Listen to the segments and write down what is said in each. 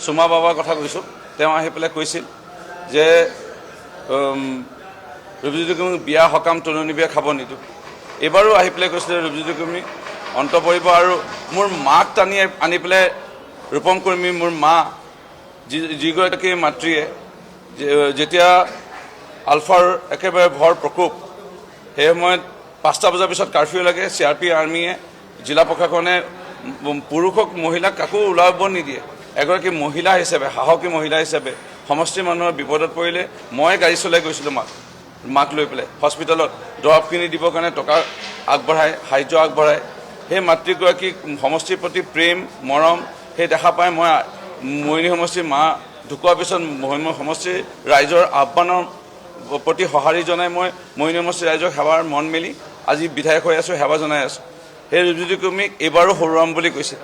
চুমা বাবাৰ কথা কৈছোঁ। তেওঁ আহি পেলাই কৈছিল যে ৰূপজ্যোতি কুৰ্মীক বিয়া সকাম তুলনি বিয়া খাব নিদিওঁ। এইবাৰো আহি পেলাই কৈছিলে ৰূপজ্যোতি কুৰ্মী অন্ত পৰিব আৰু মোৰ মাক টানি আনি পেলাই ৰূপম কুৰ্মী মোৰ মা যিগৰাকী মাতৃয়ে যেতিয়া আলফাৰ একেবাৰে ভৰ প্ৰকোপ, সেই সময়ত 5টা বজাৰ পিছত কাৰফিউ লাগে। CRP আৰ্মিয়ে জিলা প্ৰশাসনে পুৰুষক মহিলাক কাকো ওলাব নিদিয়ে। এগৰাকী মহিলা হিচাপে, সাহসী মহিলা হিচাপে সমষ্টিৰ মানুহৰ বিপদত পৰিলে মই গাড়ী চলাই গৈছিলোঁ মাক লৈ পেলাই হস্পিটেলত দৰৱখিনি দিবৰ কাৰণে টকা আগবঢ়ায়, সাহায্য আগবঢ়ায়। সেই মাতৃগৰাকীক সমষ্টিৰ প্ৰতি প্ৰেম মৰম সেই দেখা পাই মই মৰিয়নি সমষ্টিৰ মা ঢুকোৱাৰ পিছত সমষ্টিৰ ৰাইজৰ আহ্বানৰ প্ৰতি সঁহাৰি জনাই মই মৰিয়নি সমষ্টিৰ ৰাইজক সেৱাৰ মন মেলি আজি বিধায়ক হৈ আছোঁ, সেৱা জনাই আছোঁ। সেই ৰূপজ্যোতি কুৰ্মীক এইবাৰো হৰুৱাম বুলি কৈছে।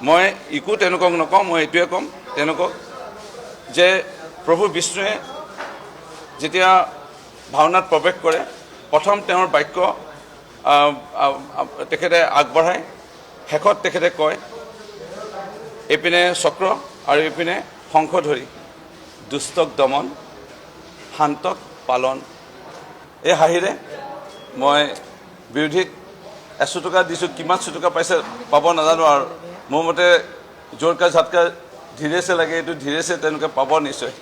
মই একো তেওঁলোকক নকওঁ, মই এইটোৱে ক'ম তেওঁলোকক যে প্ৰভু বিষ্ণুৱে যেতিয়া ভাওনাত প্ৰৱেশ কৰে প্ৰথম তেওঁৰ বাক্য তেখেতে আগবঢ়ায়, শেষত তেখেতে কয় এইপিনে চক্ৰ আৰু এইপিনে শংখ ধৰি দুষ্টক দমন শান্তক পালন। এই হাঁহিৰে মই বিৰোধীক 100 টকা দিছোঁ, কিমান চুটকা পাইছে পাব নাজানো আৰু মোৰ মতে জোৰকা ঝাটকা ধীৰে চে লাগে, এইটো ধীৰে চে তেওঁলোকে পাব নিশ্চয়।